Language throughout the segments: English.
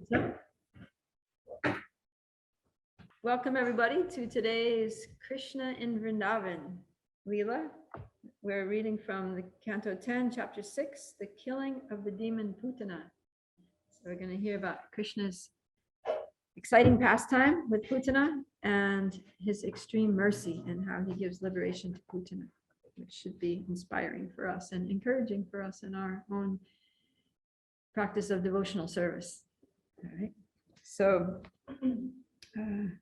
So, welcome everybody to today's Krishna in Vrindavan Leela. We're reading from the Canto 10, Chapter 6, the killing of the demon Putana. So we're going to hear about Krishna's exciting pastime with Putana and his extreme mercy and how he gives liberation to Putana, which should be inspiring for us and encouraging for us in our own practice of devotional service. All right. So, can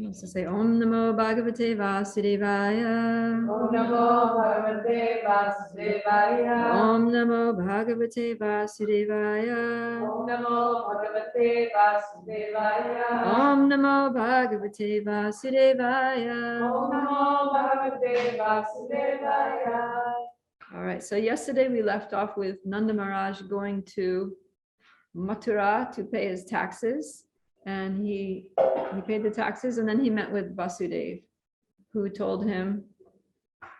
also say Om Namo Bhagavate Vasudevaya. Om Namo Bhagavate Vasudevaya. Om Namo Bhagavate Vasudevaya. Om Namo Bhagavate Vasudevaya. Om Namo Bhagavate Vasudevaya. Om Namo Bhagavate Vasudevaya. All right, so yesterday we left off with Nanda Maharaj going to Mathura to pay his taxes, and he paid the taxes, and then he met with Vasudev, who told him,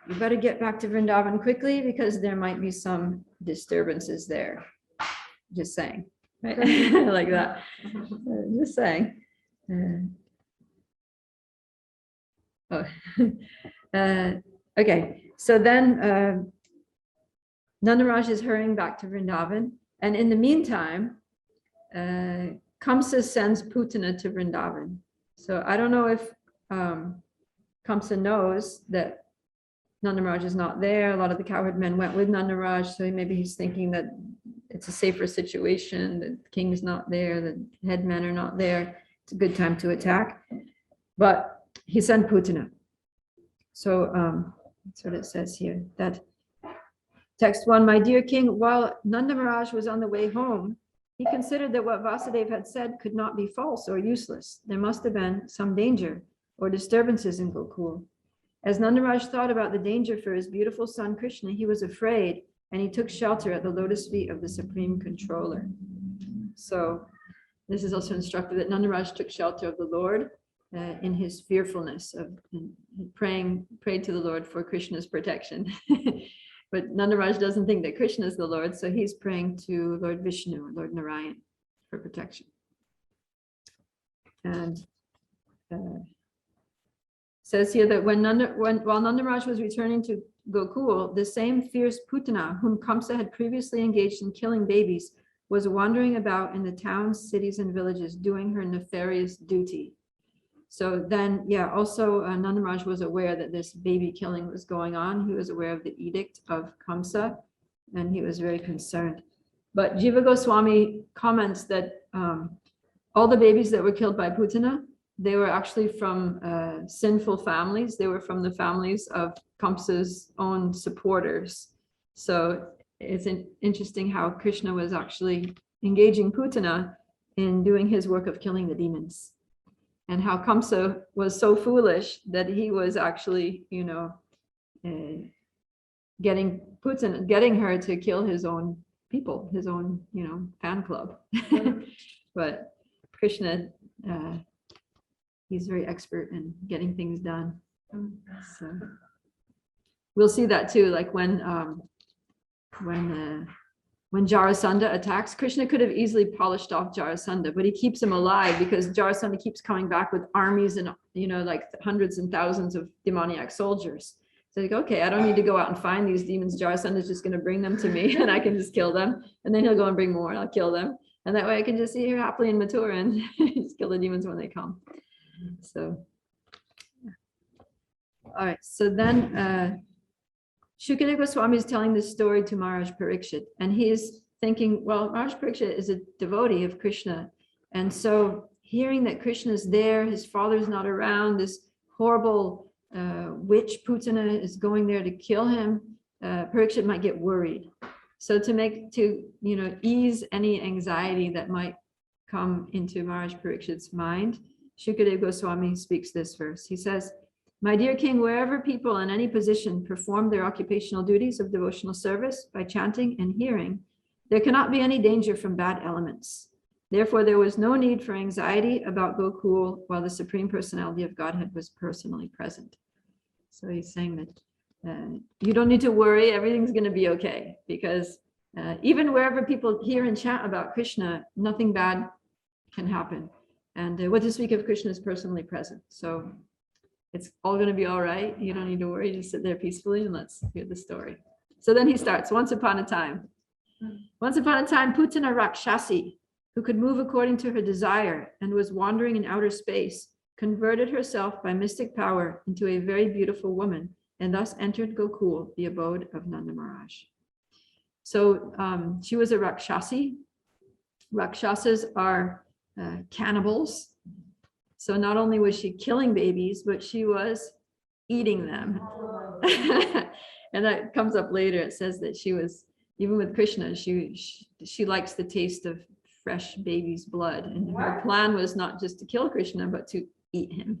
you better get back to Vrindavan quickly because there might be some disturbances there. Just saying, right? Like that. Just saying. Okay, so then Nanda Maharaj is hurrying back to Vrindavan, and in the meantime, Kamsa sends Putana to Vrindavan. So I don't know if Kamsa knows that Nanda Maharaj is not there. A lot of the cowherd men went with Nanda Maharaj, so maybe he's thinking that it's a safer situation, the king is not there, the headmen are not there. It's a good time to attack. But he sent Putana. So that's what it says here. That text 1, my dear king, while Nanda Maharaj was on the way home, he considered that what Vasudeva had said could not be false or useless. There must have been some danger or disturbances in Gokul. As Nanda Maharaj thought about the danger for his beautiful son Krishna, he was afraid, and he took shelter at the lotus feet of the Supreme Controller. So this is also instructive that Nanda Maharaj took shelter of the Lord in his fearfulness of prayed to the Lord for Krishna's protection. But Nanda Maharaj doesn't think that Krishna is the Lord, so he's praying to Lord Vishnu or Lord Narayan for protection. And says here that while Nanda Maharaj was returning to Gokul, the same fierce Putana, whom Kamsa had previously engaged in killing babies, was wandering about in the towns, cities, and villages, doing her nefarious duty. So then, yeah, also Nanda Maharaj was aware that this baby killing was going on. He was aware of the edict of Kamsa, and he was very concerned. But Jiva Goswami comments that all the babies that were killed by Putana, they were actually from sinful families. They were from the families of Kamsa's own supporters. So it's interesting how Krishna was actually engaging Putana in doing his work of killing the demons. And how Kamsa was so foolish that he was actually, getting her to kill his own people, his own, fan club. But Krishna, he's very expert in getting things done. So we'll see that too, like when Jarasandha attacks, Krishna could have easily polished off Jarasandha, but he keeps him alive because Jarasandha keeps coming back with armies and, like hundreds and thousands of demoniac soldiers. So like, okay, I don't need to go out and find these demons. Jarasandha is just going to bring them to me and I can just kill them. And then he'll go and bring more and I'll kill them. And that way I can just sit here happily in Mathura and just kill the demons when they come. So, all right. So then, Shukadeva Goswami is telling this story to Maharaj Parikshit, and he's thinking, well, Maharaj Parikshit is a devotee of Krishna, and so hearing that Krishna is there, his father's not around, this horrible witch Putana is going there to kill him, Parikshit might get worried. So to ease any anxiety that might come into Maharaj Parikshit's mind, Shukadeva Goswami speaks this verse. He says, my dear king, wherever people in any position perform their occupational duties of devotional service by chanting and hearing, there cannot be any danger from bad elements. Therefore, there was no need for anxiety about Gokul while the Supreme Personality of Godhead was personally present. So he's saying that you don't need to worry, everything's going to be okay, because even wherever people hear and chant about Krishna, nothing bad can happen. And what to speak of Krishna is personally present. So it's all going to be all right. You don't need to worry. Just sit there peacefully and let's hear the story. So then he starts, once upon a time. Once upon a time, Putana Rakshasi, who could move according to her desire and was wandering in outer space, converted herself by mystic power into a very beautiful woman and thus entered Gokul, the abode of Nanda Maharaj. So she was a Rakshasi. Rakshasas are cannibals. So not only was she killing babies, but she was eating them. And that comes up later. It says that she was, even with Krishna, she likes the taste of fresh baby's blood. And her plan was not just to kill Krishna, but to eat him.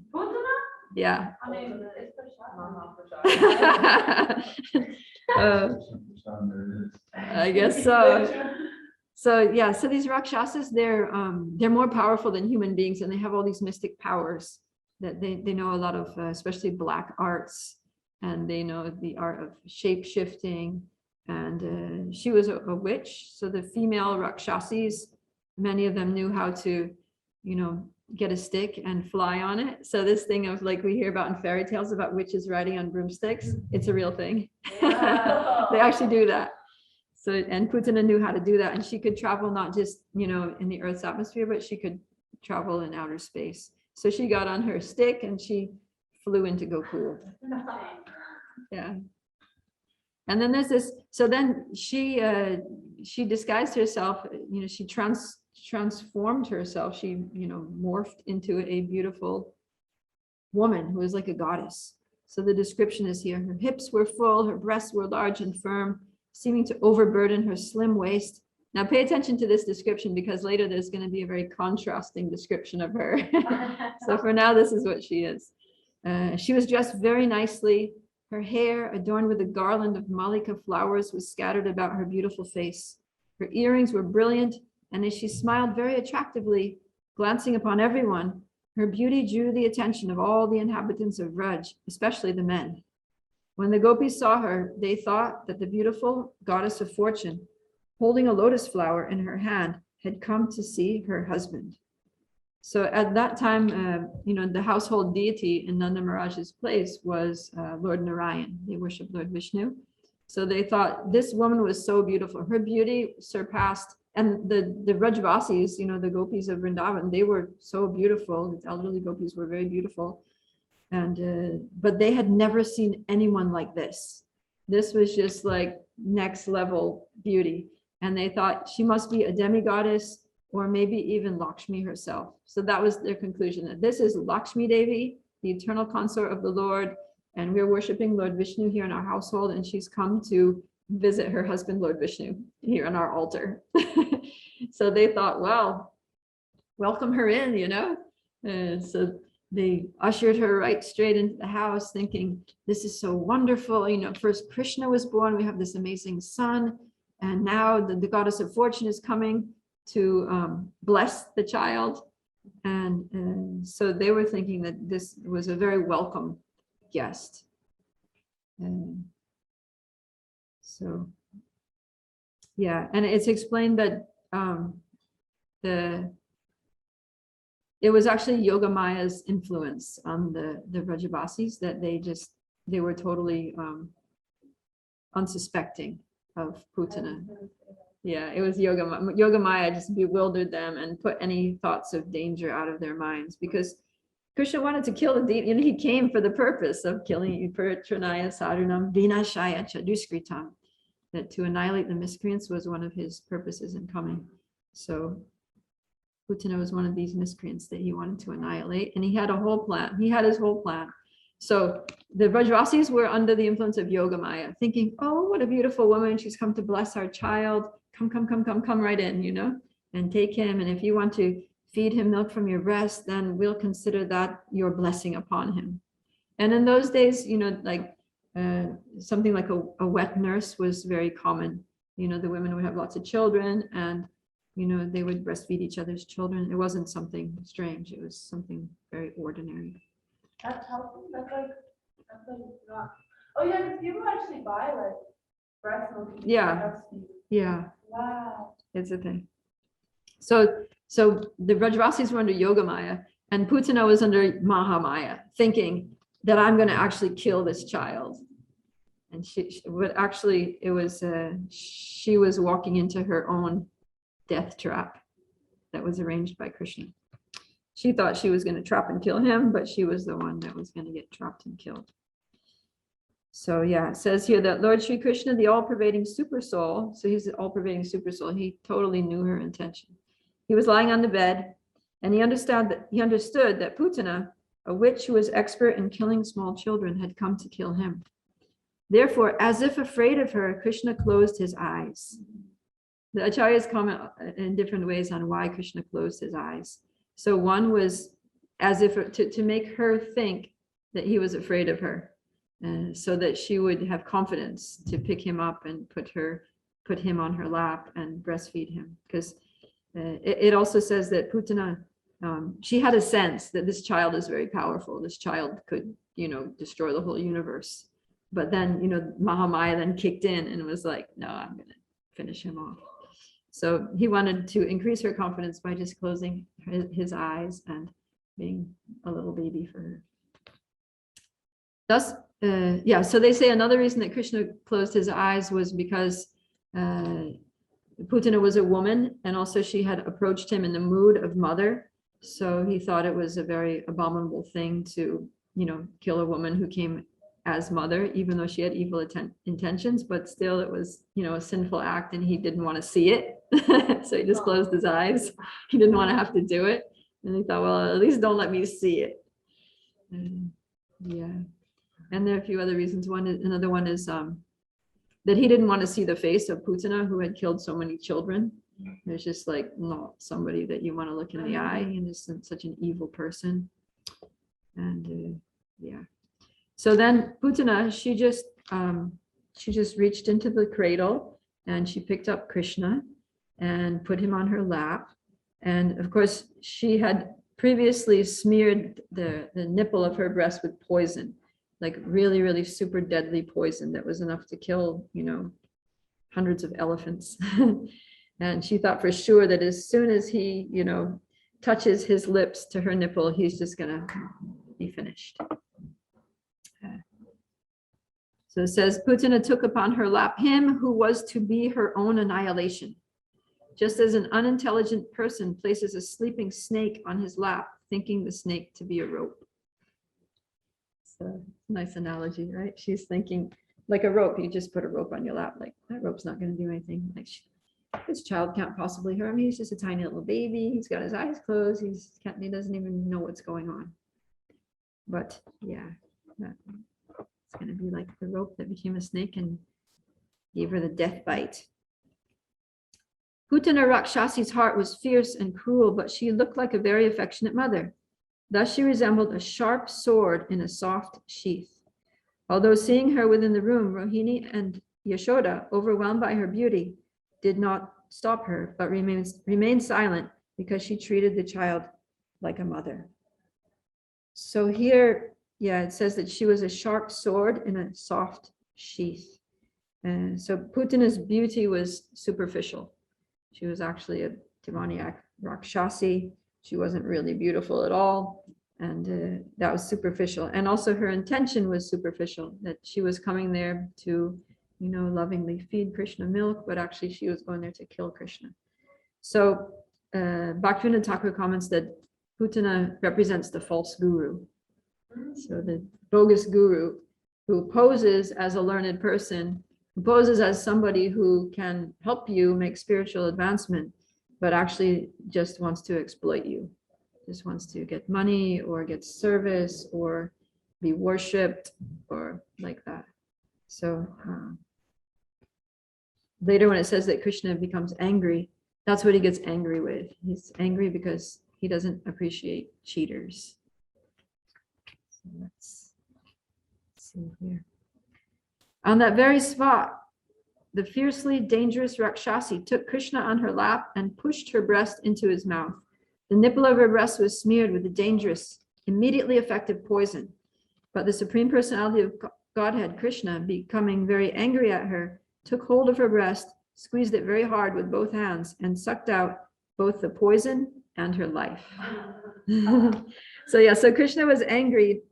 Yeah. I mean, it's for I guess so. So yeah, so these Rakshasas, they're more powerful than human beings, and they have all these mystic powers that they know a lot of, especially black arts, and they know the art of shape shifting. And she was a witch, so the female Rakshasis, many of them knew how to, get a stick and fly on it. So this thing of, like we hear about in fairy tales about witches riding on broomsticks, it's a real thing. They actually do that. So, and Putana knew how to do that, and she could travel not just, in the Earth's atmosphere, but she could travel in outer space. So she got on her stick and she flew into Gokul. Yeah. And then there's this, so then she disguised herself, she transformed herself. She, morphed into a beautiful woman who was like a goddess. So the description is here. Her hips were full, her breasts were large and firm, seeming to overburden her slim waist. Now pay attention to this description, because later there's going to be a very contrasting description of her. So for now, this is what she is. She was dressed very nicely. Her hair, adorned with a garland of malika flowers, was scattered about her beautiful face. Her earrings were brilliant, and as she smiled very attractively, glancing upon everyone, her beauty drew the attention of all the inhabitants of Vraj, especially the men. When the gopis saw her, they thought that the beautiful goddess of fortune, holding a lotus flower in her hand, had come to see her husband. So at that time, the household deity in Nanda Maharaj's place was Lord Narayan. They worshiped Lord Vishnu. So they thought this woman was so beautiful. Her beauty surpassed, and the Vrajvasis, the gopis of Vrindavan, they were so beautiful. The elderly gopis were very beautiful. And but they had never seen anyone like this. This was just like next level beauty. And they thought she must be a demigoddess, or maybe even Lakshmi herself. So that was their conclusion, that this is Lakshmi Devi, the eternal consort of the Lord, and we're worshiping Lord Vishnu here in our household, and she's come to visit her husband, Lord Vishnu, here on our altar. So they thought, well, welcome her in, so they ushered her right straight into the house, thinking, this is so wonderful. First Krishna was born, we have this amazing son, and now the goddess of fortune is coming to bless the child. And so they were thinking that this was a very welcome guest. And so, yeah, and it's explained that it was actually Yogamaya's influence on the Vrajavasis, that they were totally unsuspecting of Putana. Yeah, it was Yogamaya just bewildered them and put any thoughts of danger out of their minds, because Krishna wanted to kill the demon. He came for the purpose of killing Pratranaya Sadhunam Vinashaya Chaduskritam, that to annihilate the miscreants was one of his purposes in coming. So Putana was one of these miscreants that he wanted to annihilate, and he had a whole plan. He had his whole plan. So the Vrajvasis were under the influence of Yogamaya, thinking, oh, what a beautiful woman. She's come to bless our child. Come right in, and take him. And if you want to feed him milk from your breast, then we'll consider that your blessing upon him. And in those days, something like a wet nurse was very common. The women would have lots of children, and they would breastfeed each other's children. It wasn't something strange. It was something very ordinary. That's healthy. That's like not. Oh yeah, people actually buy like breast milk. Yeah. Yeah. Wow. It's a thing. So So the Brajavasis were under Yogamaya, and Putana was under Mahamaya, thinking that I'm going to actually kill this child. And but actually, it was she was walking into her own death trap that was arranged by Krishna. She thought she was going to trap and kill him, but she was the one that was going to get trapped and killed. So yeah, it says here that Lord Sri Krishna, the all-pervading super soul, so he's the all-pervading super soul, he totally knew her intention. He was lying on the bed, and he understood that Putana, a witch who was expert in killing small children, had come to kill him. Therefore, as if afraid of her, Krishna closed his eyes. The acharyas comment in different ways on why Krishna closed his eyes. So one was as if to make her think that he was afraid of her, so that she would have confidence to pick him up and put him on her lap and breastfeed him. Because it also says that Putana, she had a sense that this child is very powerful. This child could, destroy the whole universe. But then, Mahamaya then kicked in and was like, no, I'm going to finish him off. So he wanted to increase her confidence by just closing his eyes and being a little baby for her. Thus, so they say another reason that Krishna closed his eyes was because Putana was a woman, and also she had approached him in the mood of mother. So he thought it was a very abominable thing to, kill a woman who came as mother, even though she had evil intentions, but still it was, a sinful act, and he didn't want to see it. So he just closed his eyes. He didn't want to have to do it. And he thought, well, at least don't let me see it. Yeah. And there are a few other reasons. Another one is that he didn't want to see the face of Putana, who had killed so many children. There's just like not somebody that you want to look in the eye, and just such an evil person. And yeah. So then Putana, she just reached into the cradle and she picked up Krishna and put him on her lap. And of course, she had previously smeared the nipple of her breast with poison, like really, really super deadly poison that was enough to kill, hundreds of elephants. And she thought for sure that as soon as he, touches his lips to her nipple, he's just gonna be finished. So it says, Putana took upon her lap him who was to be her own annihilation. Just as an unintelligent person places a sleeping snake on his lap, thinking the snake to be a rope. So nice analogy, right? She's thinking like a rope. You just put a rope on your lap, like that rope's not going to do anything. Like this child can't possibly hurt me. He's just a tiny little baby. He's got his eyes closed. He doesn't even know what's going on. But yeah, it's going to be like the rope that became a snake and gave her the death bite. Putana Rakshasi's heart was fierce and cruel, but she looked like a very affectionate mother. Thus she resembled a sharp sword in a soft sheath. Although seeing her within the room, Rohini and Yashoda, overwhelmed by her beauty, did not stop her, but remained silent because she treated the child like a mother. So here, it says that she was a sharp sword in a soft sheath. And so Putana's beauty was superficial. She was actually a demoniac Rakshasi. She wasn't really beautiful at all. And that was superficial. And also her intention was superficial, that she was coming there to, lovingly feed Krishna milk, but actually she was going there to kill Krishna. So Bhaktivinoda Thakur comments that Putana represents the false guru. So the bogus guru who poses as a learned person, who poses as somebody who can help you make spiritual advancement, but actually just wants to exploit you, just wants to get money or get service or be worshipped or like that. So later when it says that Krishna becomes angry, that's what he gets angry with. He's angry because he doesn't appreciate cheaters. So let's see here. On that very spot, the fiercely dangerous Rakshasi took Krishna on her lap and pushed her breast into his mouth. The nipple of her breast was smeared with a dangerous, immediately effective poison. But the Supreme Personality of Godhead, Krishna, becoming very angry at her, took hold of her breast, squeezed it very hard with both hands, and sucked out both the poison and her life. So yeah, so Krishna was angry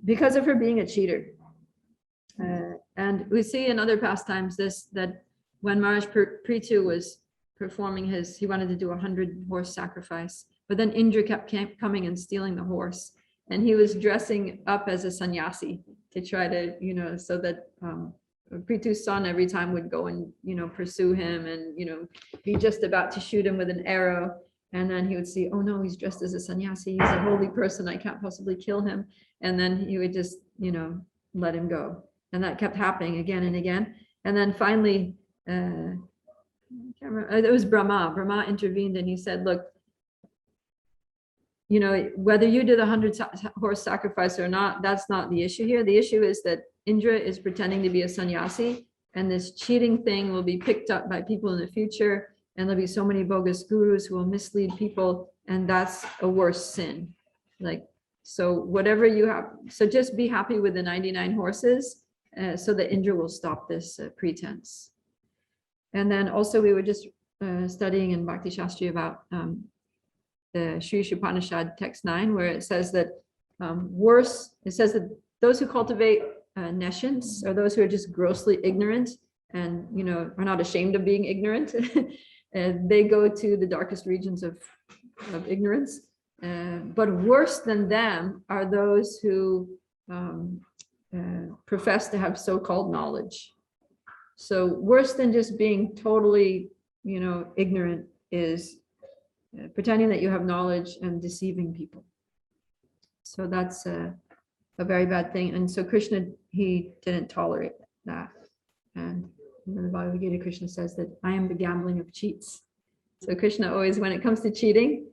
because of her being a cheater. And we see in other pastimes that when Maharaj Prithu was performing he wanted to do 100 horse sacrifice, but then Indra kept coming and stealing the horse. And he was dressing up as a sannyasi to try to, so that Prithu's son every time would go and, pursue him and, be just about to shoot him with an arrow. And then he would see, oh no, he's dressed as a sannyasi. He's a holy person. I can't possibly kill him. And then he would just, let him go. And that kept happening again and again. And then finally, I can't remember, it was Brahma. Brahma intervened and he said, look, whether you did the 100 horse sacrifice or not, that's not the issue here. The issue is that Indra is pretending to be a sannyasi, and this cheating thing will be picked up by people in the future. And there'll be so many bogus gurus who will mislead people. And that's a worse sin. So whatever you have, so just be happy with the 99 horses so that Indra will stop this pretense. And then also we were just studying in Bhakti Shastri about the Sri Upanishad text 9, where it says that it says that those who cultivate nescience, or those who are just grossly ignorant and, are not ashamed of being ignorant, and they go to the darkest regions of ignorance. But worse than them are those who profess to have so-called knowledge. So worse than just being totally, ignorant is pretending that you have knowledge and deceiving people. So that's a very bad thing. And so Krishna, he didn't tolerate that. And in the Bhagavad Gita, Krishna says that I am the gambling of cheats. So Krishna always, when it comes to cheating,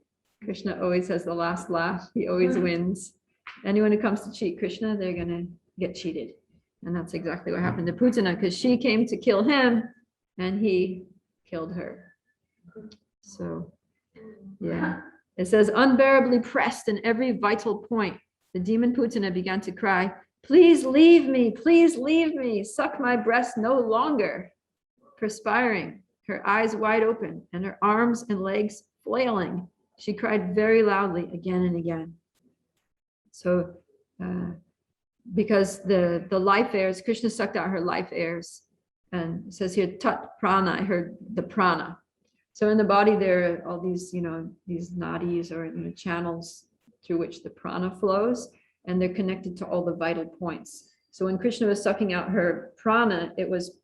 Krishna always has the last laugh. He always wins. Anyone who comes to cheat Krishna, they're going to get cheated. And that's exactly what happened to Putana, because she came to kill him and he killed her. So, yeah. It says, unbearably pressed in every vital point, the demon Putana began to cry, please leave me, suck my breast no longer. Perspiring, her eyes wide open, and her arms and legs flailing, she cried very loudly again and again. So, because the life airs, Krishna sucked out her life airs, and it says here, tat prana, I heard the prana. So in the body, there are all these, these nadis or channels through which the prana flows, and they're connected to all the vital points. So when Krishna was sucking out her prana, it was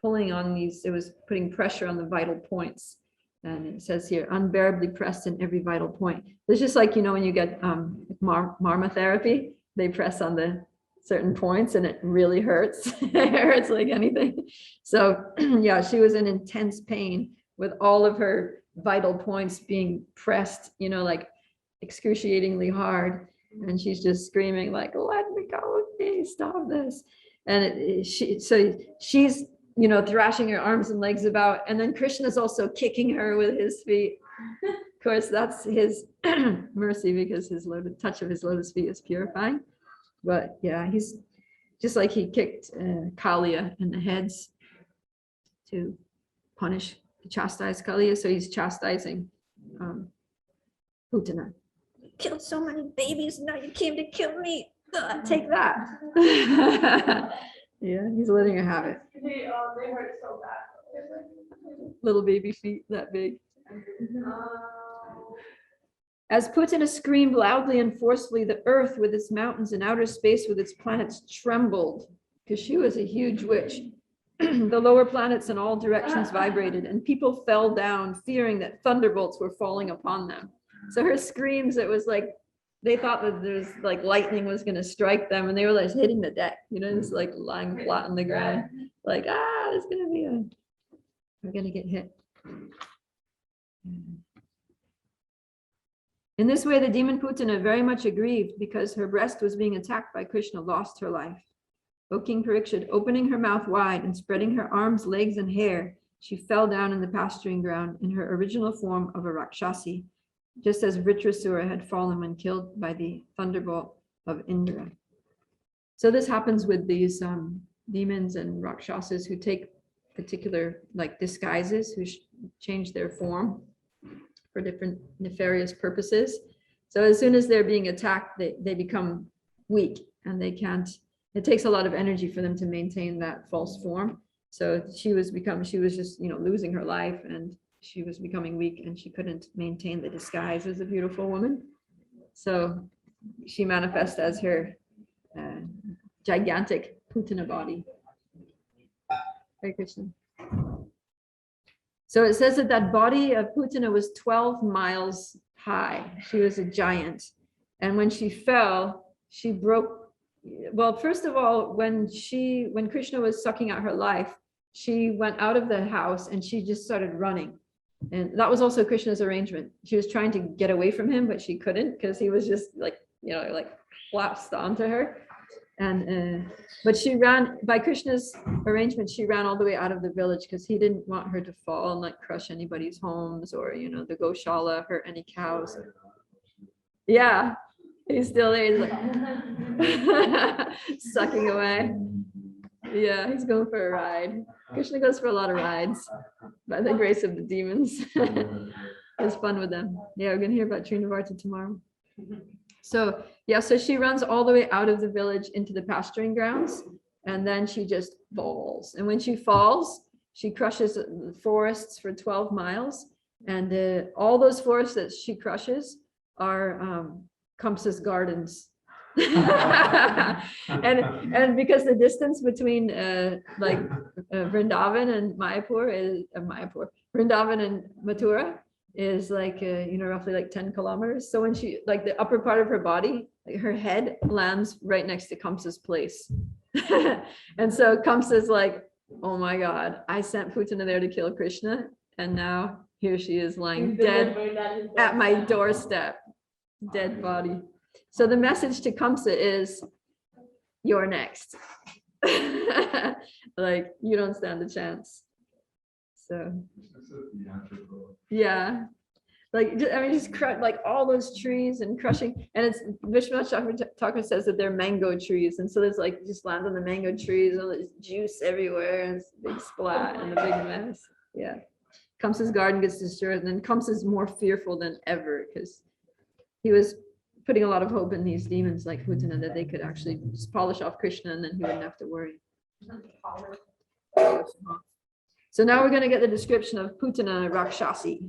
pulling on these, it was putting pressure on the vital points. And it says here, unbearably pressed in every vital point. It's just like, when you get marma therapy, they press on the certain points and it really hurts. It hurts like anything. So yeah, she was in intense pain with all of her vital points being pressed, like excruciatingly hard. And she's just screaming like, let me go, please stop this. And she's, thrashing her arms and legs about. And then Krishna's also kicking her with his feet. Of course, that's his mercy, because his touch of his lotus feet is purifying. But yeah, he's just like he kicked Kaliya in the heads to chastise Kaliya. So he's chastising Putana. You killed so many babies, now you came to kill me. Take that. Yeah, he's letting her have it. They hurt so bad. Little baby feet that big. As Putana screamed loudly and forcefully, the earth with its mountains and outer space with its planets trembled, because she was a huge witch. The lower planets in all directions vibrated, and people fell down, fearing that thunderbolts were falling upon them. So her screams, it was like they thought that there's like lightning was going to strike them, and they were like hitting the deck, just like lying flat on the ground, like, there's going to be we're going to get hit. In this way, the demon Putana, very much aggrieved because her breast was being attacked by Krishna, lost her life. O King Parikshit, opening her mouth wide and spreading her arms, legs, and hair, she fell down in the pasturing ground in her original form of a Rakshasi, just as Vritrasura had fallen when killed by the thunderbolt of Indra. So this happens with these demons and Rakshasas who take particular disguises, who change their form. for different nefarious purposes. So as soon as they're being attacked, they become weak and they can't, it takes a lot of energy for them to maintain that false form. So she was just, losing her life, and she was becoming weak, and she couldn't maintain the disguise as a beautiful woman. So she manifests as her gigantic Putana body. Hare Krishna. So it says that body of Putana was 12 miles high. She was a giant. And when she fell, she broke. Well, first of all, when Krishna was sucking out her life, she went out of the house and she just started running. And that was also Krishna's arrangement. She was trying to get away from him, but she couldn't, because he was just like collapsed onto her. And but she ran, by Krishna's arrangement, she ran all the way out of the village, because he didn't want her to fall and like crush anybody's homes, or the Goshala, hurt any cows. Yeah, he's still there. He's like sucking away. Yeah, he's going for a ride. Krishna goes for a lot of rides by the grace of the demons. It's fun with them. Yeah, we're gonna hear about Trinavarta tomorrow. So yeah, so she runs all the way out of the village into the pasturing grounds, and then she just falls. And when she falls, she crushes forests for 12 miles. And all those forests that she crushes are Kamsa's gardens. and because the distance between Vrindavan and Vrindavan and Mathura is like roughly like 10 kilometers. So when she, like, the upper part of her body, like her head lands right next to Kamsa's place. And so Kamsa's like, oh my God, I sent Putana there to kill Krishna, and now here she is lying dead at my doorstep, dead body. So the message to Kamsa is, you're next. Like, you don't stand a chance. So yeah, like, just like all those trees and crushing. And it's Vishwanath Thakur says that they're mango trees, and so there's like, just land on the mango trees, all this juice everywhere, and it's a big splat and a big mess. Yeah, Kamsa's garden gets destroyed, and then Kamsa's more fearful than ever, because he was putting a lot of hope in these demons like Putana, that they could actually just polish off Krishna, and then he wouldn't have to worry. So now we're going to get the description of Putana Rakshasi.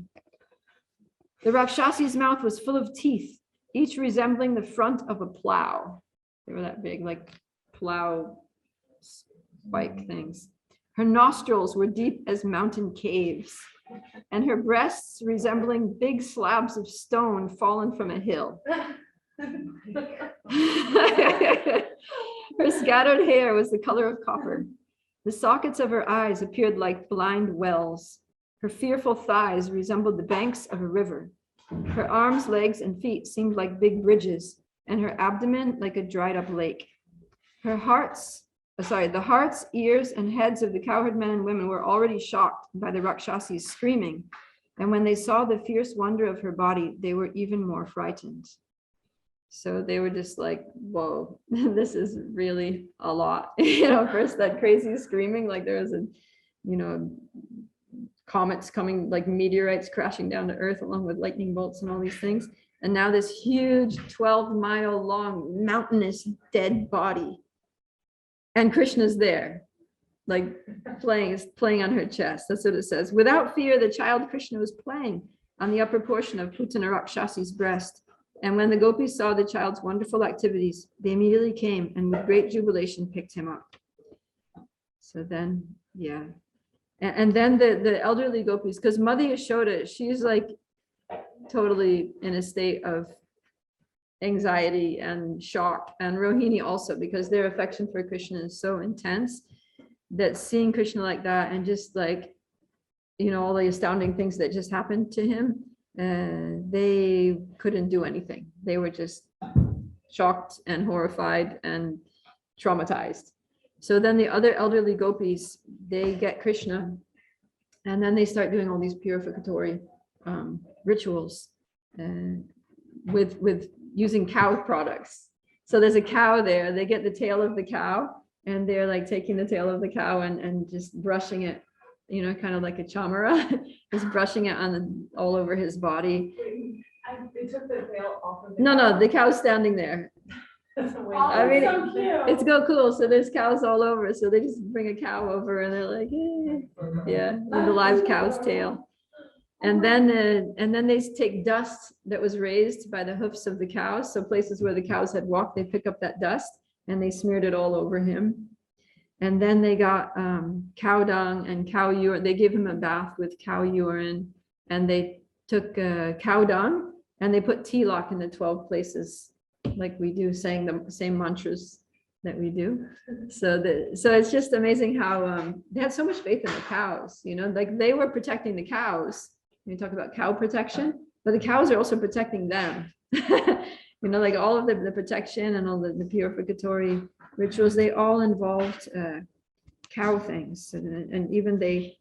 The Rakshasi's mouth was full of teeth, each resembling the front of a plow. They were that big, like plow spike things. Her nostrils were deep as mountain caves, and her breasts resembling big slabs of stone fallen from a hill. Her scattered hair was the color of copper. The sockets of her eyes appeared like blind wells. Her fearful thighs resembled the banks of a river. Her arms, legs, and feet seemed like big bridges, and her abdomen like a dried up lake. The hearts, ears, and heads of the cowherd men and women were already shocked by the Rakshasi's screaming, and when they saw the fierce wonder of her body, they were even more frightened. So they were just like, whoa, this is really a lot. First that crazy screaming, like there was comets coming, like meteorites crashing down to earth along with lightning bolts and all these things. And now this huge 12-mile long mountainous dead body. And Krishna's there, like playing on her chest. That's what it says. Without fear, the child Krishna was playing on the upper portion of Putana Rakshasi's breast. And when the gopis saw the child's wonderful activities, they immediately came and with great jubilation picked him up. So then, yeah. And then the elderly gopis, because Mother Yashoda, she's like totally in a state of anxiety and shock, and Rohini also, because their affection for Krishna is so intense that seeing Krishna like that, and just like, all the astounding things that just happened to him, they couldn't do anything. They were just shocked and horrified and traumatized. So then the other elderly gopis, they get Krishna, and then they start doing all these purificatory rituals with using cow products. So there's a cow there, they get the tail of the cow, and they're like taking the tail of the cow and just brushing it, kind of like a chamara, is brushing it all over his body. They took the veil off of No, the cow's standing there. I mean, so cute. It's go cool. So there's cows all over. So they just bring a cow over and they're like, yeah, with the live cow's tail. And then they take dust that was raised by the hoofs of the cows. So places where the cows had walked, they pick up that dust and they smeared it all over him. And then they got cow dung and cow urine. They gave him a bath with cow urine, and they took cow dung and they put tilak in the 12 places, like we do, saying the same mantras that we do. So it's just amazing how they had so much faith in the cows. Like they were protecting the cows. We talk about cow protection, but the cows are also protecting them. Like all of the protection and all the purificatory rituals, they all involved cow things, and even they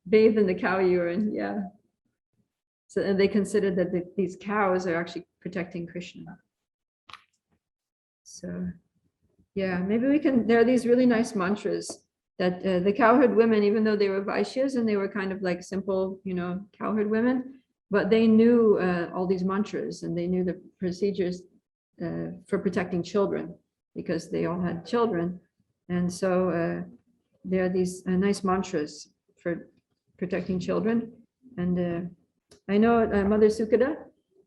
bathe in the cow urine. Yeah. So and they considered that these cows are actually protecting Krishna. So yeah, maybe we can. There are these really nice mantras that the cowherd women, even though they were Vaishyas and they were kind of like simple, cowherd women, but they knew all these mantras and they knew the procedures for protecting children, because they all had children. And so there are these nice mantras for protecting children. And I know Mother Sukada,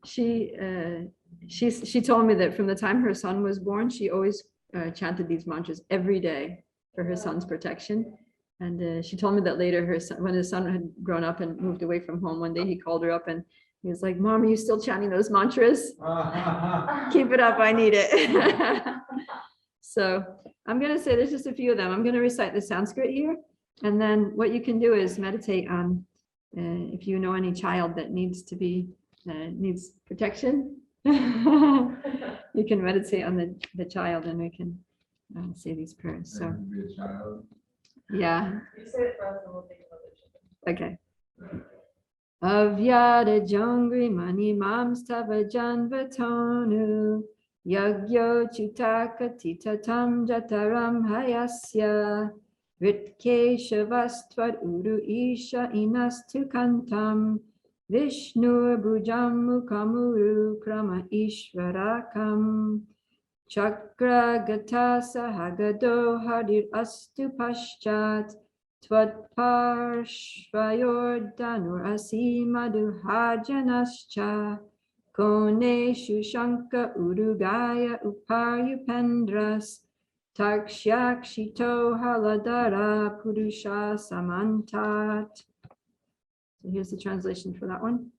she told me that from the time her son was born, she always chanted these mantras every day for her son's protection. And she told me that later her son, when his son had grown up and moved away from home, one day he called her up and he was like, "Mom, are you still chanting those mantras? Keep it up, I need it." So I'm going to say there's just a few of them. I'm going to recite the Sanskrit here. And then what you can do is meditate on, if you know any child that needs protection, you can meditate on the child, and we can say these prayers. So yeah. You say it for us and we'll think about it. Okay. Avyada jangri mani mamstava janvatonu yagyo chitaka titatam jataram hayasya Ritkeshavastvad uru isha inastu kantam Vishnu bhujam mukamuru krama ishvarakam Chakra gata sahagado hadir astu paschat Tvad parshvayor danur asimadu hajanascha Kone shushanka urugaya upayupendras Takshakshito haladara purusha samantat. So here's the translation for that one.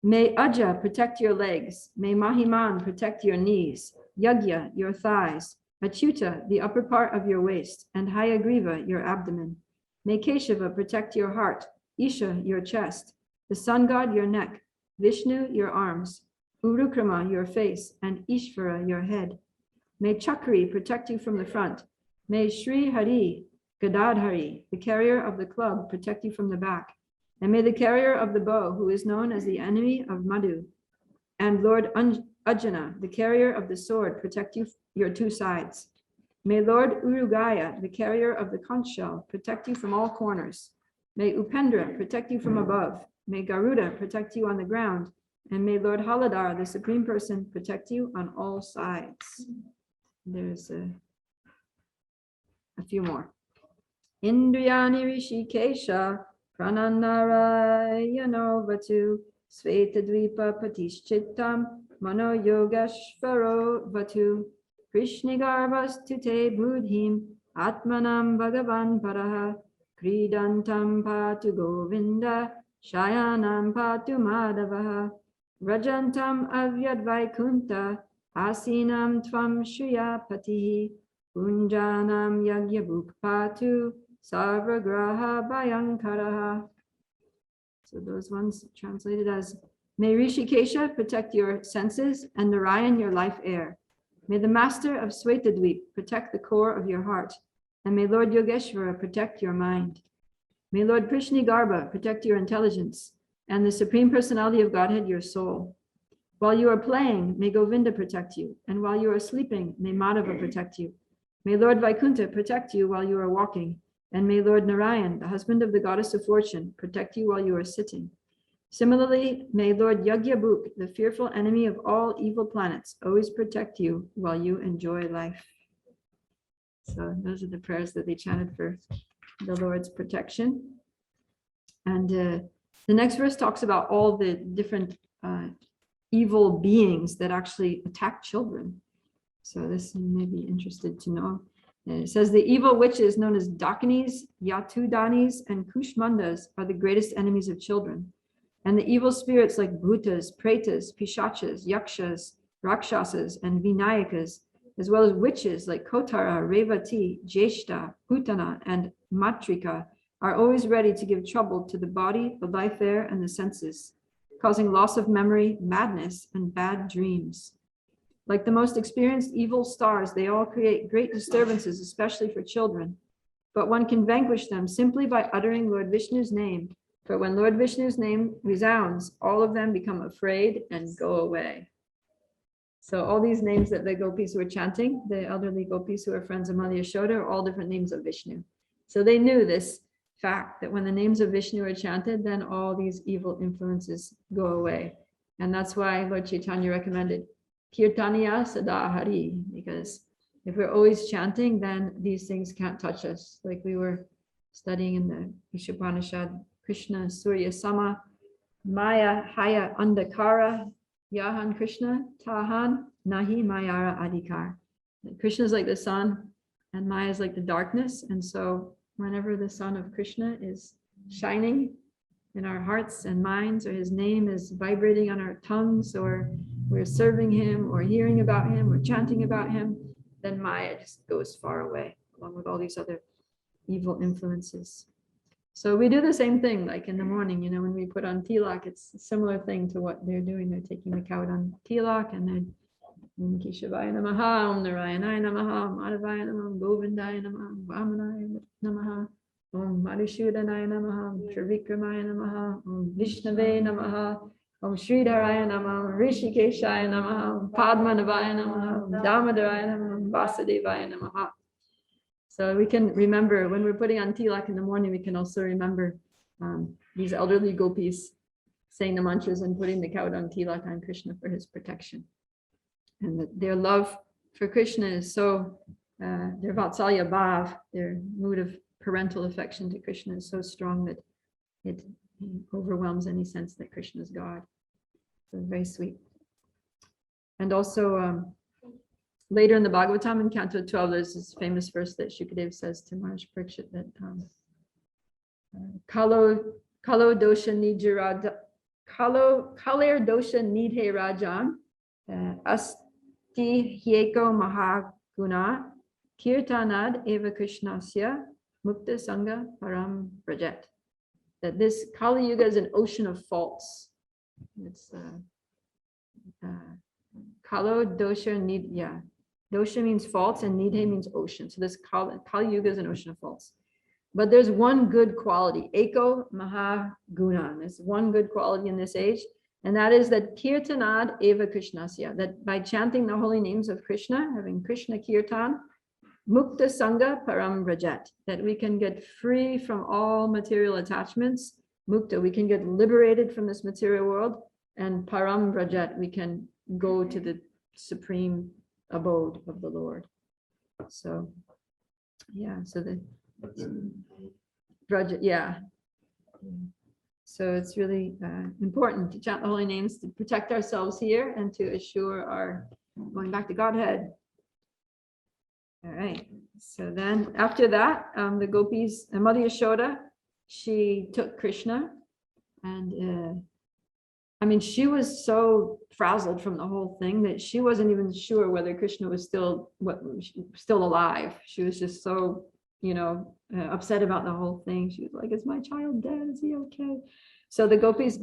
May Aja protect your legs. May Mahiman protect your knees. Yagya, your thighs. Achyuta, the upper part of your waist. And Hayagriva, your abdomen. May Keshava protect your heart. Isha, your chest. The sun god, your neck. Vishnu, your arms. Urukrama, your face. And Ishvara, your head. May Chakri protect you from the front. May Sri Hari, Gadadhari, the carrier of the club, protect you from the back. And may the carrier of the bow, who is known as the enemy of Madhu, and Lord Ajana, the carrier of the sword, protect you your two sides. May Lord Urugaya, the carrier of the conch shell, protect you from all corners. May Upendra protect you from above. May Garuda protect you on the ground. And may Lord Haladar, the Supreme Person, protect you on all sides. There's a few more. Indriyani Rishikesha Prananarayano Vatu Svetadvipa Patishchitam Mano Yogashvaro Vatu Krishnigarbhas Tute Budhim Atmanam Bhagavan Paraha Kridantam Patu Govinda Shayanam Patu Madhavaha Rajantam Avyadvaikunta Asinam Tvam Shuyapatihi Punjanam Yagyabuk Patu Sarvagraha Bhayankaraha. So those ones translated as, may Rishikesha protect your senses and Narayan your life air. May the master of Svetadweep protect the core of your heart. And may Lord Yogeshvara protect your mind. May Lord Prishnigarbha protect your intelligence. And the Supreme Personality of Godhead your soul. While you are playing, may Govinda protect you. And while you are sleeping, may Madhava protect you. May Lord Vaikuntha protect you while you are walking, and may Lord Narayan, the husband of the goddess of fortune, protect you while you are sitting. Similarly, may Lord Yagyabuk, the fearful enemy of all evil planets, always protect you while you enjoy life. So those are the prayers that they chanted for the Lord's protection. And the next verse talks about all the different evil beings that actually attack children. So this you may be interested to know. And it says the evil witches known as Dakinis, Yatudanis, and Kushmandas are the greatest enemies of children. And the evil spirits like Bhutas, Pretas, Pishachas, Yakshas, Rakshasas, and Vinayakas, as well as witches like Kotara, Revati, Jeshta, Putana, and Matrika, are always ready to give trouble to the body, the life air, and the senses, causing loss of memory, madness, and bad dreams. Like the most experienced evil stars, they all create great disturbances, especially for children. But one can vanquish them simply by uttering Lord Vishnu's name. For when Lord Vishnu's name resounds, all of them become afraid and go away. So all these names that the gopis were chanting, the elderly gopis who are friends of Mother Yashoda, are all different names of Vishnu. So they knew this fact that when the names of Vishnu are chanted, then all these evil influences go away. And that's why Lord Chaitanya recommended Kirtaniya Sada Hari, because if we're always chanting, then these things can't touch us. Like we were studying in the Ishopanishad, Krishna Surya Sama, Maya Haya Andakara, Yahan Krishna, Tahan, Nahi Mayara Adhikar. Krishna is like the sun and Maya is like the darkness. And so whenever the sun of Krishna is shining in our hearts and minds, or his name is vibrating on our tongues, or we're serving him or hearing about him or chanting about him, then Maya just goes far away, along with all these other evil influences. So we do the same thing, like in the morning, you know, when we put on tilak, it's a similar thing to what they're doing. They're taking the cow on tilak, and then Om Keshavaya Namaha, Om Narayanaya Namaha, Om Madhavaya Namaha, Om Govindaya Namaha, Om Vamanaya Namaha, Om Madhusudhanaya Namaha, Om Trivikramaya Namaha, Om Vishnave Namaha, Om Sridharaya Namaha, Om Rishikeshaya Namaha, Om Padmanabhaya Namaha, Om Damodaraya Namaha, Om Vasudevaya Namaha. So we can remember when we're putting on tilak in the morning, we can also remember these elderly gopis saying the mantras and putting the cow on tilak on Krishna for his protection. And their love for Krishna is so, their Vatsalya Bhav, their mood of parental affection to Krishna is so strong that it overwhelms any sense that Krishna is God. So very sweet. And also later in the Bhagavatam in Canto 12, there's this famous verse that Shukadeva says to Maharaj Parikshit that Kaler dosha nidhe rajan asti hyeko mahaguna kirtanad eva krishnasya mukta sangha param prajet. That this Kali Yuga is an ocean of faults. It's Kalo dosha nidya. Dosha means faults and nidhe means ocean. So this Kali Yuga is an ocean of faults. But there's one good quality, Eko Mahaguna. There's one good quality in this age, and that is that Kirtanad Eva Krishnasya, that by chanting the holy names of Krishna, having Krishna Kirtan, Mukta Sangha Param Rajat, that we can get free from all material attachments. Mukta, we can get liberated from this material world, and Param Rajat, we can go to the supreme abode of the Lord. So yeah, so the Rajat, yeah. So it's really important to chant the holy names to protect ourselves here and to assure our going back to Godhead. All right. So then after that, the gopis, Mother Yashoda, she took Krishna, and I mean, she was so frazzled from the whole thing that she wasn't even sure whether Krishna was still alive. She was just so, upset about the whole thing. She was like, "Is my child dead? Is he okay?" So the gopis,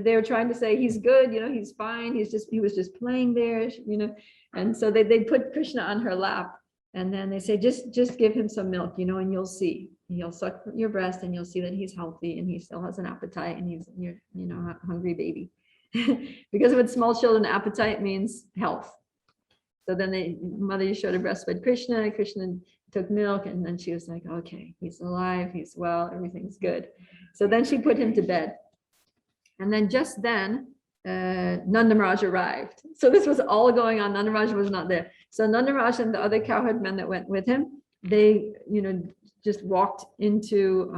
they were trying to say he's good, he's fine. He was just playing there, And so they put Krishna on her lap, and then they say, just give him some milk, and you'll see. He'll suck your breast and you'll see that he's healthy and he still has an appetite and he's a hungry baby. Because with small children, appetite means health. So then Mother Yashoda breastfed Krishna. Krishna took milk, and then she was like, okay, he's alive, he's well, everything's good. So then she put him to bed. And then just then, Nanda Maharaj arrived. So this was all going on. Nanda Maharaj was not there. So Nanda Maharaj and the other cowherd men that went with him, they, just walked into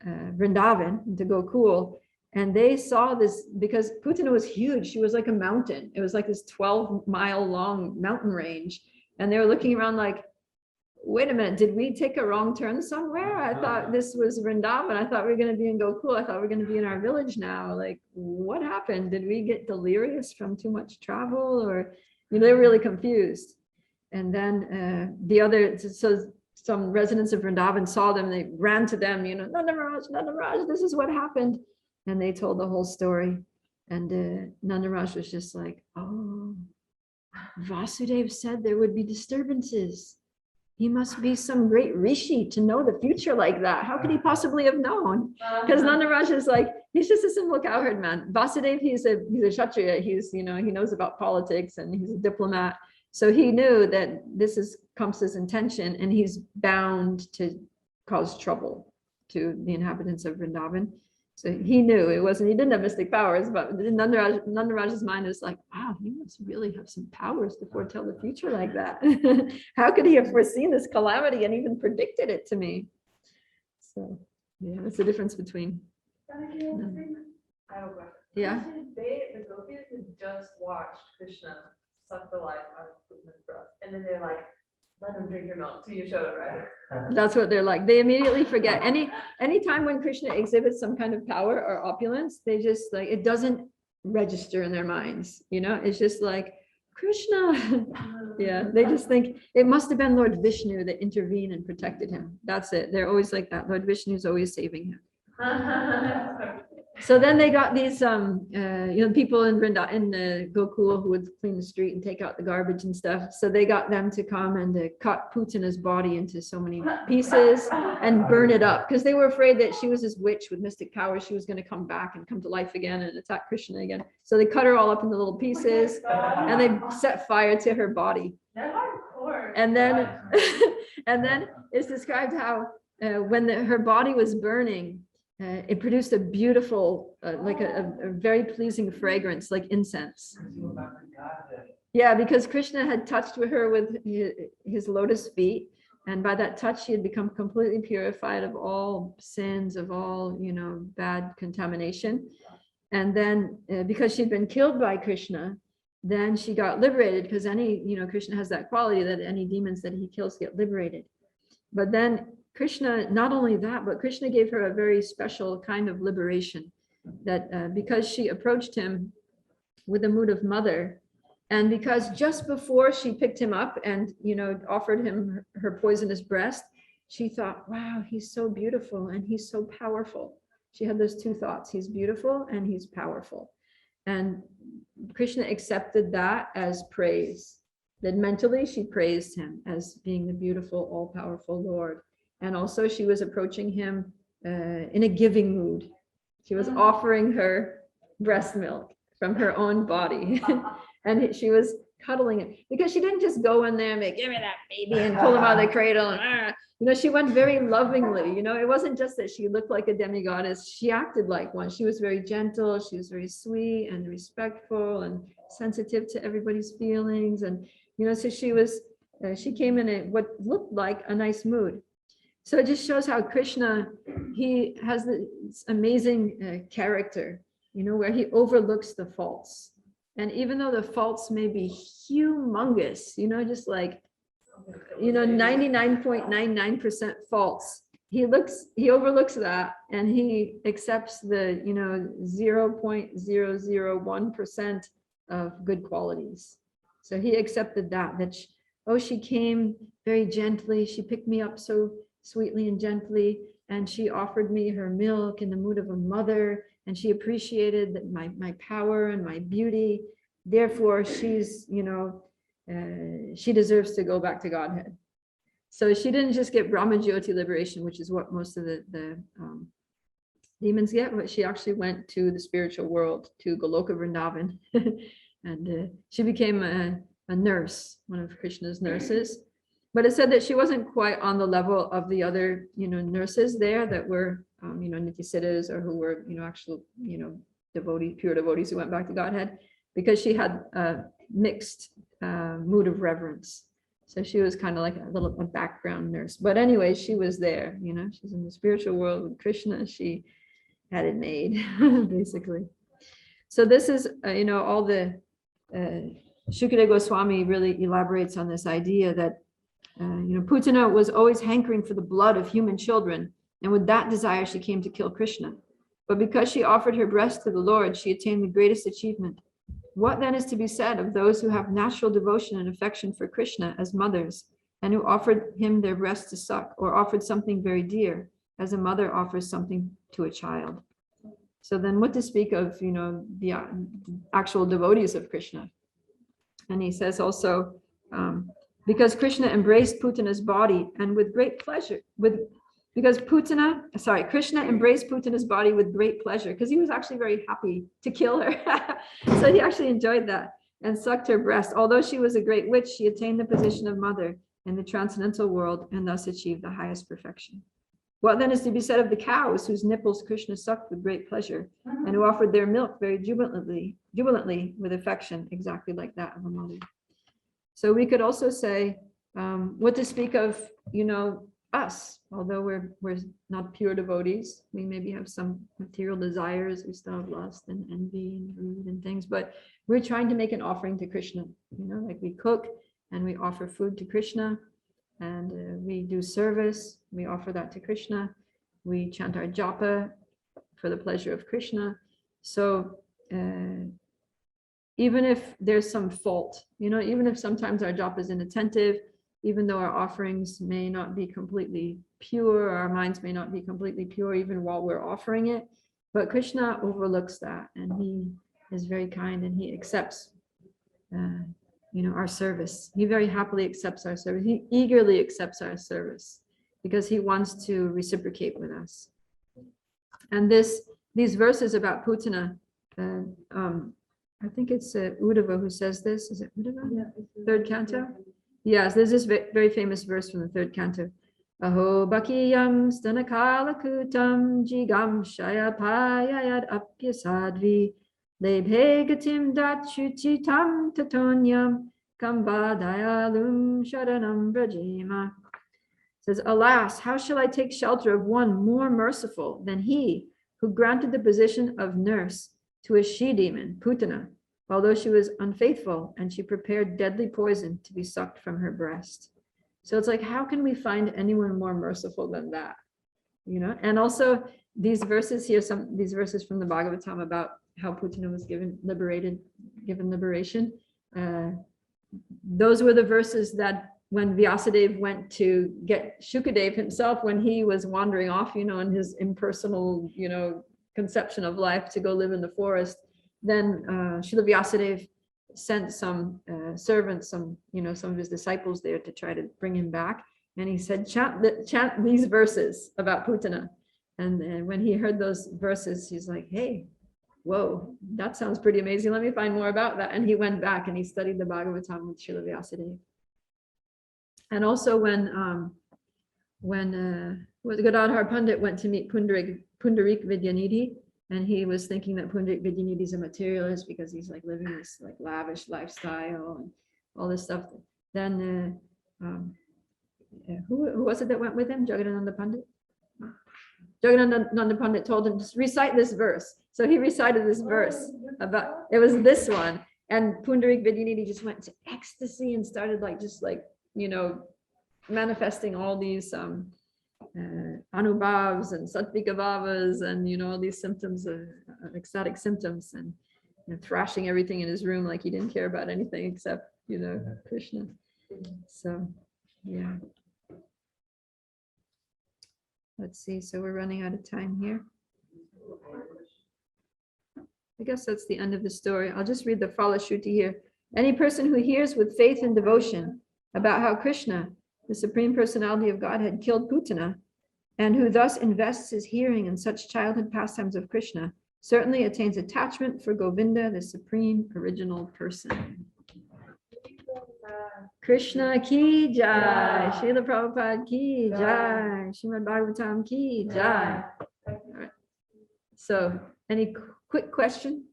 Vrindavan, into Gokul, and they saw this, because Putana was huge. She was like a mountain. It was like this 12-mile long mountain range. And they were looking around like, wait a minute, did we take a wrong turn somewhere? I thought this was Vrindavan. I thought we were going to be in Gokul. I thought we were going to be in our village now. Like, what happened? Did we get delirious from too much travel? Or, they were really confused. And then so some residents of Vrindavan saw them. They ran to them, Nanda Maharaj, this is what happened. And they told the whole story. And Nanda Maharaj was just like, oh, Vasudev said there would be disturbances. He must be some great rishi to know the future like that. How could he possibly have known? Because Nanda Maharaj is like, he's just a simple cowherd man. Vasudev, he's a kshatriya. He's, he knows about politics and he's a diplomat. So he knew that this is Kamsa's intention, and he's bound to cause trouble to the inhabitants of Vrindavan. So he knew he didn't have mystic powers, but Nanda Raj's mind is like, wow, he must really have some powers to foretell the future like that. How could he have foreseen this calamity and even predicted it to me? So yeah, that's the difference between. I have a question. Yeah. The gopis had just watched Krishna suck the life out of Putana's breast, and then they're like, let him drink your milk to Yashoda, right? That's what they're like. They immediately forget. Any time when Krishna exhibits some kind of power or opulence, they just like, it doesn't register in their minds. It's just like Krishna. Yeah, they just think it must have been Lord Vishnu that intervened and protected him. That's it. They're always like that. Lord Vishnu is always saving him. So then they got these people in the Gokul who would clean the street and take out the garbage and stuff. So they got them to come and to cut Putana's body into so many pieces and burn it up, because they were afraid that she was this witch with mystic powers. She was going to come back and come to life again and attack Krishna again. So they cut her all up into little pieces and they set fire to her body. And then and then it's described how when her body was burning, it produced a beautiful, like a very pleasing fragrance, like incense. Yeah, because Krishna had touched her with his lotus feet, and by that touch, she had become completely purified of all sins, of all, bad contamination. And then because she'd been killed by Krishna, then she got liberated, because Krishna has that quality that any demons that he kills get liberated. But then Krishna, not only that, but Krishna gave her a very special kind of liberation, that because she approached him with a mood of mother, and because just before she picked him up and, offered him her poisonous breast, she thought, wow, he's so beautiful and he's so powerful. She had those two thoughts: he's beautiful and he's powerful. And Krishna accepted that as praise. That mentally she praised him as being the beautiful, all-powerful Lord. And also she was approaching him in a giving mood. She was offering her breast milk from her own body. And she was cuddling it, because she didn't just go in there and give me that baby and pull him out of the cradle. And, she went very lovingly. It wasn't just that she looked like a demigoddess. She acted like one. She was very gentle. She was very sweet and respectful and sensitive to everybody's feelings. And, so she came in what looked like a nice mood. So it just shows how Krishna, he has this amazing character, where he overlooks the faults. And even though the faults may be humongous, just like, 99.99% faults, he overlooks that, and he accepts the, 0.001% of good qualities. So he accepted that she came very gently. She picked me up so sweetly and gently, and she offered me her milk in the mood of a mother, and she appreciated that my power and my beauty. Therefore, she's, she deserves to go back to Godhead. So she didn't just get Brahma Jyoti liberation, which is what most of the demons get, but she actually went to the spiritual world, to Goloka Vrindavan, and she became a nurse, one of Krishna's nurses. But it said that she wasn't quite on the level of the other, nurses there that were, Nitya-siddhas, or who were, actual, devotees, pure devotees who went back to Godhead, because she had a mixed mood of reverence. So she was kind of like a background nurse. But anyway, she was there, she's in the spiritual world with Krishna. She had it made, basically. So this is, all the, Shukadeva Goswami really elaborates on this idea that, Putana was always hankering for the blood of human children, and with that desire, she came to kill Krishna. But because she offered her breast to the Lord, she attained the greatest achievement. What then is to be said of those who have natural devotion and affection for Krishna as mothers, and who offered him their breast to suck, or offered something very dear, as a mother offers something to a child? So then what to speak of, the actual devotees of Krishna? And he says also, because Krishna embraced Putana's body and with great pleasure, Krishna embraced Putana's body with great pleasure, because he was actually very happy to kill her. So he actually enjoyed that and sucked her breast. Although she was a great witch, she attained the position of mother in the transcendental world and thus achieved the highest perfection. What then is to be said of the cows whose nipples Krishna sucked with great pleasure, and who offered their milk very jubilantly with affection, exactly like that of a mother? So we could also say, what to speak of, us, although we're not pure devotees, we maybe have some material desires, we still have lust and envy and greed and things, but we're trying to make an offering to Krishna, like we cook and we offer food to Krishna, and we do service, we offer that to Krishna, we chant our japa for the pleasure of Krishna. So even if there's some fault, even if sometimes our japa is inattentive, even though our offerings may not be completely pure, our minds may not be completely pure even while we're offering it, but Krishna overlooks that, and he is very kind, and he accepts our service. He very happily accepts our service. He eagerly accepts our service because he wants to reciprocate with us. And these verses about Putana, I think it's Uddhava who says this. Is it Uddhava? Yeah, third canto? Yes, there's this very famous verse from the third canto. Aho bakiyam stanakala kutam jigam shayapayayad apyasadvi lebhegatim dachutitam tatonyam kambadayalum sharanam brajema. Says, alas, how shall I take shelter of one more merciful than he who granted the position of nurse to a she-demon, Putana, although she was unfaithful, and she prepared deadly poison to be sucked from her breast. So it's like, how can we find anyone more merciful than that? And also these verses here, these verses from the Bhagavatam about how Putana was given liberation. Those were the verses that when Vyasadeva went to get Shukadeva himself, when he was wandering off, in his impersonal, conception of life, to go live in the forest, then Srila Vyasadeva sent some servants, some of his disciples there to try to bring him back. And he said, chant these verses about Putana. And when he heard those verses, he's like, hey, whoa, that sounds pretty amazing. Let me find more about that. And he went back and he studied the Bhagavatam with Srila Vyasadeva. And also when Gadadhar Pandit went to meet Pundarik Vidyanidhi, and he was thinking that Pundarik Vidyanidhi is a materialist because he's like living this like lavish lifestyle and all this stuff. Then who was it that went with him? Jagadananda Pandit? Jagadananda Pandit told him, just recite this verse. So he recited this verse about, it was this one. And Pundarik Vidyanidhi just went to ecstasy and started manifesting all these anubhavs and sattvika bhavas and all these symptoms of ecstatic symptoms, and thrashing everything in his room like he didn't care about anything except Krishna. So yeah, let's see, so we're running out of time here. I guess that's the end of the story. I'll just read the Falashruti here. Any person who hears with faith and devotion about how Krishna, the Supreme Personality of Godhead, killed Putana, and who thus invests his hearing in such childhood pastimes of Krishna, certainly attains attachment for Govinda, the Supreme Original Person. Krishna ki jai, Jai. Srila Prabhupada ki Jai. jai, Srimad Bhagavatam ki jai. So, any quick question?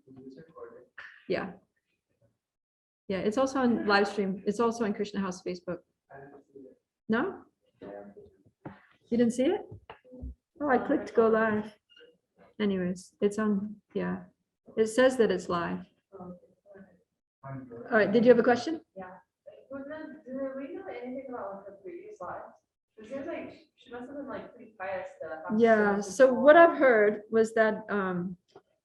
Yeah. Yeah, it's also on live stream. It's also on Krishna House Facebook. No? You didn't see it? Oh, I clicked go live. Anyways, it's on, yeah. It says that it's live. All right, did you have a question? Do we know anything about like her previous lives? It seems like she must have been like pretty pious to have Yeah, much so what control. I've heard was that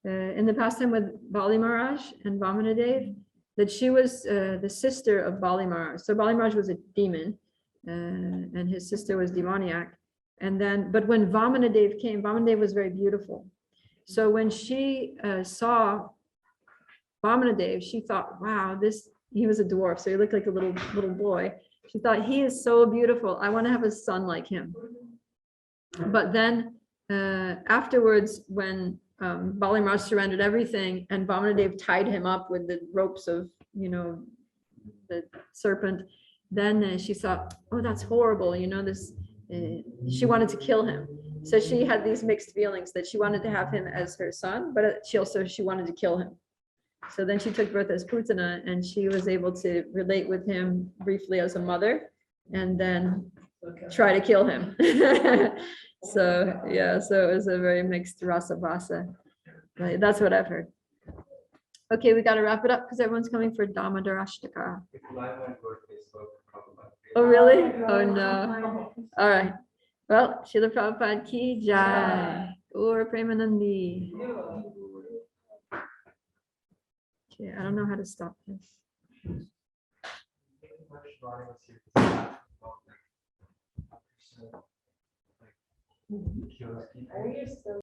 in the past time with Bali Maharaj and Vamanadev, that she was the sister of Bali Maharaj. So Bali Maharaj was a demon and his sister was demoniac. And then, but when Vamanadev came, Vamanadev was very beautiful. So when she saw Vamanadev, she thought, wow, he was a dwarf, so he looked like a little boy. She thought, he is so beautiful. I want to have a son like him. But then afterwards, when Bali Maharaj surrendered everything and Vamanadev tied him up with the ropes of, the serpent, then she thought, oh, that's horrible. She wanted to kill him. So she had these mixed feelings that she wanted to have him as her son, but she wanted to kill him. So then she took birth as Putana and she was able to relate with him briefly as a mother and then try to kill him. So yeah, so it was a very mixed rasa vasa. That's what I've heard. Okay, we got to wrap it up because everyone's coming for Damodarashtaka. Oh, really? Oh, no. All right. Well, Srila Prabhupada ki jai. Gaur Premanandi. Okay, I don't know how to stop this. I think you're still